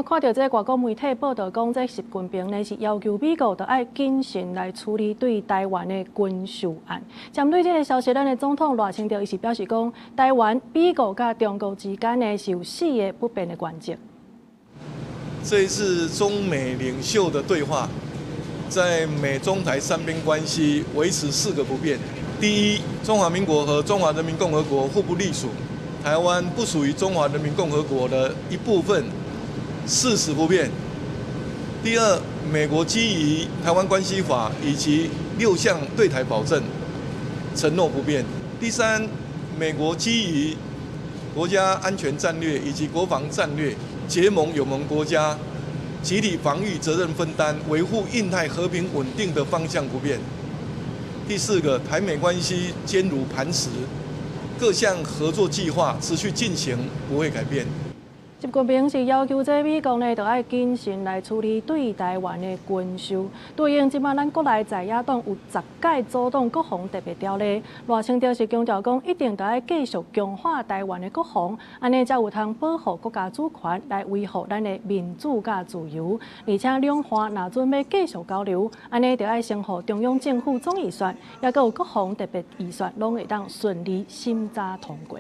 看到这外国媒体报道讲，这习近平呢是要求美国要爱谨慎来处理对台湾的军事案。针对这个消息，咱的总统赖清德伊是表示讲，台湾、美国甲中国之间呢是有4个不变的原则。这一次中美领袖的对话，在美中台三边关系维持4个不变。第一，中华民国和中华人民共和国互不隶属，台湾不属于中华人民共和国的一部分。事实不变。第二，美国基于《台湾关系法》以及6项对台保证承诺不变。第三，美国基于国家安全战略以及国防战略，结盟友盟国家集体防御责任分担，维护印太和平稳定的方向不变。第4个，台美关系坚如磐石，各项合作计划持续进行，不会改变。习近平是要求这美国呢，要爱谨慎来处理对台湾的军事。对应即马咱国内在野党有10届阻挡国防特别条例，赖清德是强调讲，一定要爱继续强化台湾的国防，安尼才有通保护国家主权，来维护咱的民主甲自由。而且两岸若准要继续交流，安尼就爱先互中央政府总预算，也佮有国防特别预算，拢会当顺利审查通过。